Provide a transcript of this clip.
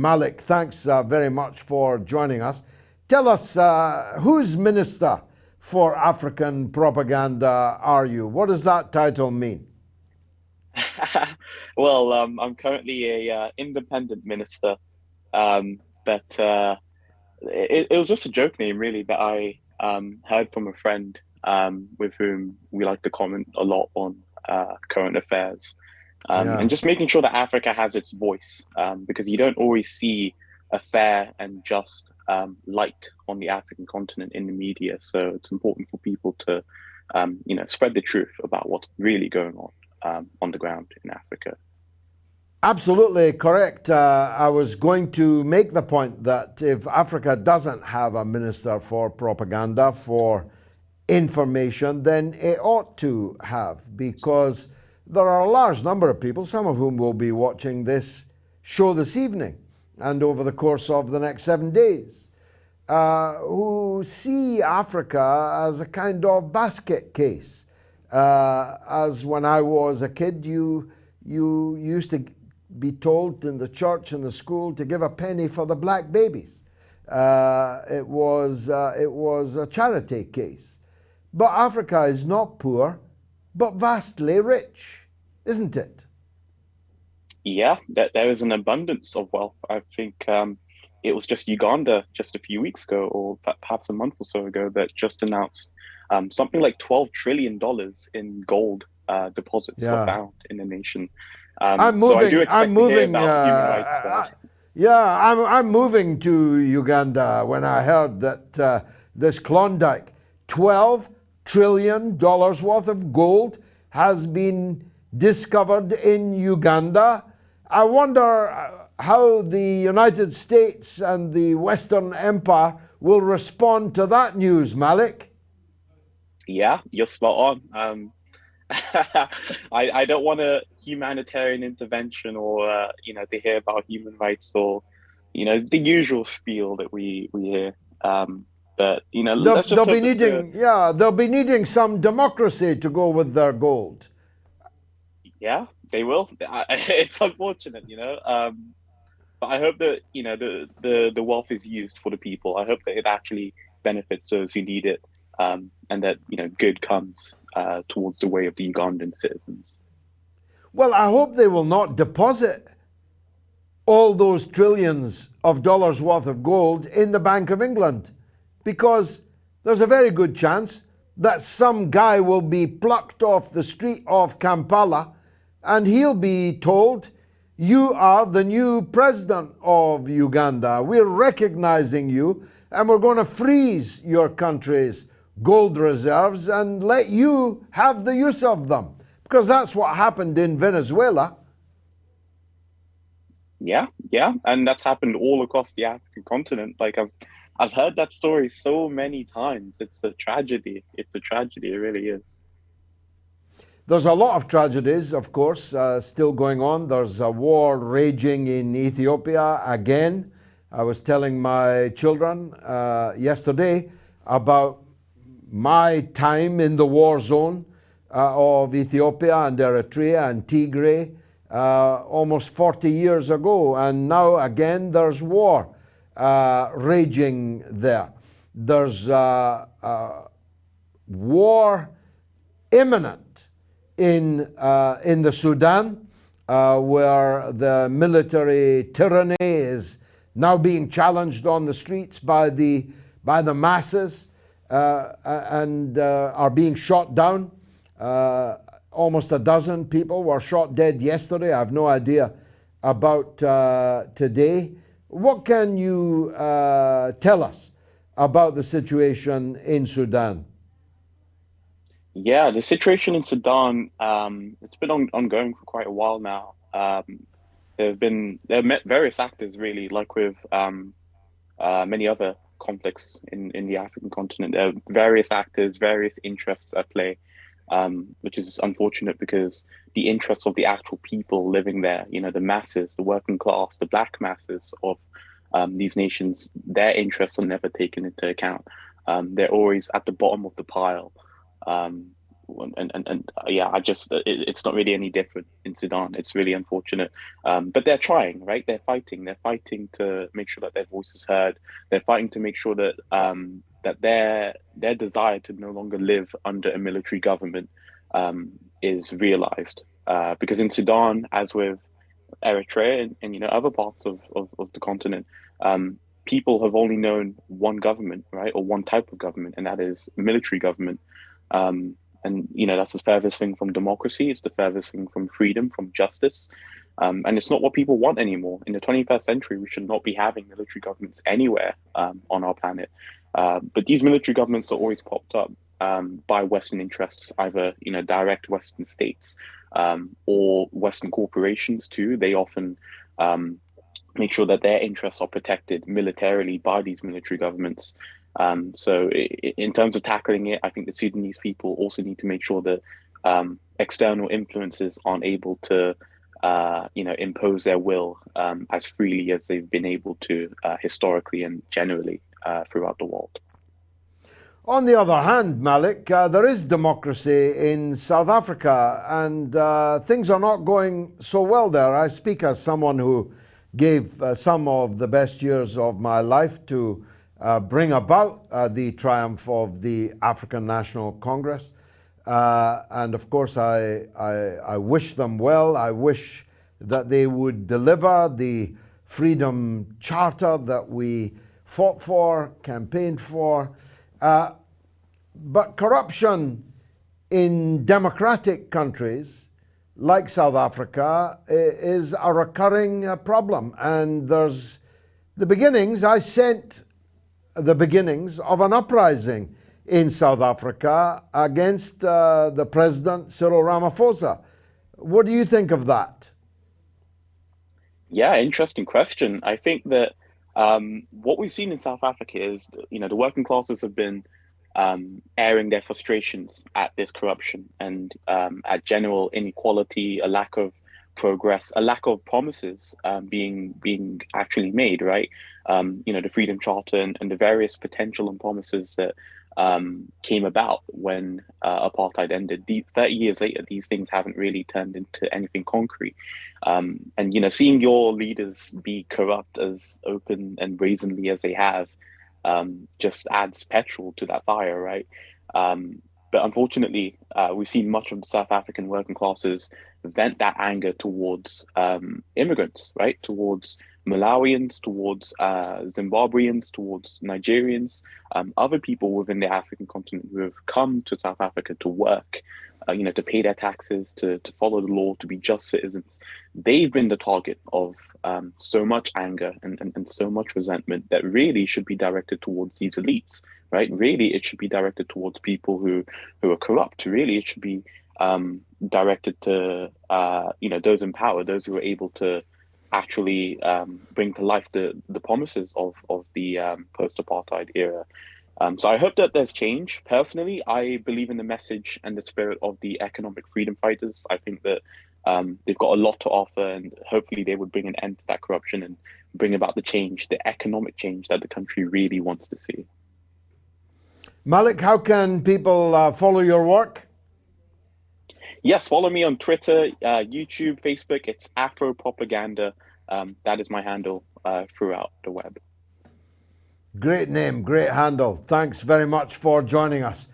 Malik, thanks very much for joining us. Tell us, who's Minister for African Propaganda are you? What does that title mean? Well, I'm currently a independent minister, but it was just a joke name, really, that I heard from a friend with whom we like to comment a lot on current affairs, Yeah. and just making sure that Africa has its voice, because you don't always see a fair and just light on the African continent in the media. So it's important for people to, spread the truth about what's really going on the ground in Africa. Absolutely correct. I was going to make the point that if Africa doesn't have a minister for propaganda, for information, then it ought to have, because there are a large number of people, some of whom will be watching this show this evening and over the course of the next 7 days, who see Africa as a kind of basket case. As when I was a kid, you used to be told in the church and the school to give a penny for the black babies. It was a charity case. But Africa is not poor, but vastly rich, isn't it? Yeah, there is an abundance of wealth. I think it was just Uganda just a few weeks ago, or perhaps a month or so ago, that just announced something like $12 trillion in gold deposits were Yeah. found in the nation. I'm So I do moving. I'm expect to hear moving. about human rights there. Yeah, I'm moving to Uganda when I heard that this Klondike, $12 trillion worth of gold has been discovered in Uganda. I wonder how the United States and the Western Empire will respond to that news, Malik. Yeah, you're spot on. I don't want a humanitarian intervention, or to hear about human rights, or the usual spiel that we hear. But let's They'll just be hope that needing, yeah, they'll be needing some democracy to go with their gold. yeah, they will. It's unfortunate, but I hope that the wealth is used for the people. I hope that it actually benefits those who need it, and that good comes towards the way of the Ugandan citizens. Well, I hope they will not deposit all those trillions of dollars worth of gold in the Bank of England, because there's a very good chance that some guy will be plucked off the street of Kampala and he'll be told, you are the new president of Uganda. We're recognizing you and we're going to freeze your country's gold reserves and let you have the use of them. Because that's what happened in Venezuela. Yeah, yeah, and that's happened all across the African continent. Like I've heard that story so many times. It's a tragedy. It's a tragedy. It really is. There's a lot of tragedies, of course, still going on. There's a war raging in Ethiopia again. I was telling my children yesterday about my time in the war zone of Ethiopia and Eritrea and Tigray almost 40 years ago. And now again there's war raging there. There's war imminent in the Sudan, where the military tyranny is now being challenged on the streets by the masses, and are being shot down. Almost a dozen people were shot dead yesterday. I have no idea about today. What can you tell us about the situation in Sudan? Yeah, the situation in Sudan, it's been ongoing for quite a while now. There have met various actors, really, like with many other conflicts in the African continent. There are various actors, various interests at play, which is unfortunate because the interests of the actual people living there, the masses, the working class, the black masses of these nations, their interests are never taken into account. They're always at the bottom of the pile. yeah, it's not really any different in Sudan. It's really unfortunate, but they're trying, right? They're fighting to make sure that their voice is heard. They're fighting to make sure that that their desire to no longer live under a military government is realized. Because in Sudan, as with Eritrea and other parts of the continent, people have only known one government, right, or one type of government, and that is military government. Um, and that's the furthest thing from democracy. It's the furthest thing from freedom, from justice, and it's not what people want anymore. In the 21st century, we should not be having military governments anywhere on our planet. But these military governments are always popped up by Western interests, either direct Western states or Western corporations too. They often make sure that their interests are protected militarily by these military governments. So, in terms of tackling it, I think the Sudanese people also need to make sure that external influences aren't able to, impose their will as freely as they've been able to historically and generally throughout the world. On the other hand, Malik, there is democracy in South Africa, and things are not going so well there. I speak as someone who gave some of the best years of my life to bring about the triumph of the African National Congress. And of course, I wish them well. I wish that they would deliver the freedom charter that we fought for, campaigned for. But corruption in democratic countries like South Africa is a recurring problem. And there's the beginnings. I sent the beginnings of an uprising in South Africa against the president, Cyril Ramaphosa. What do you think of that? Yeah, interesting question. I think that what we've seen in South Africa is, the working classes have been airing their frustrations at this corruption and at general inequality, a lack of progress, a lack of promises being actually made, right? The Freedom Charter and the various potential and promises that came about when apartheid ended. 30 years later, these things haven't really turned into anything concrete. And seeing your leaders be corrupt as open and brazenly as they have just adds petrol to that fire, right? But unfortunately, we've seen much of the South African working classes vent that anger towards immigrants, right? Towards Malawians, towards Zimbabweans, towards Nigerians, other people within the African continent who have come to South Africa to work, to pay their taxes, to follow the law, to be just citizens. They've been the target of so much anger and so much resentment that really should be directed towards these elites, right? Really, it should be directed towards people who are corrupt. Really, it should be directed to those in power, those who are able to actually bring to life the promises of the post-apartheid era. So I hope that there's change. Personally, I believe in the message and the spirit of the economic freedom fighters. I think that they've got a lot to offer, and hopefully they would bring an end to that corruption and bring about the change, the economic change that the country really wants to see. Malik, how can people follow your work? Yes, follow me on Twitter, YouTube, Facebook. It's Afro Propaganda. That is my handle throughout the web. Great name, great handle. Thanks very much for joining us.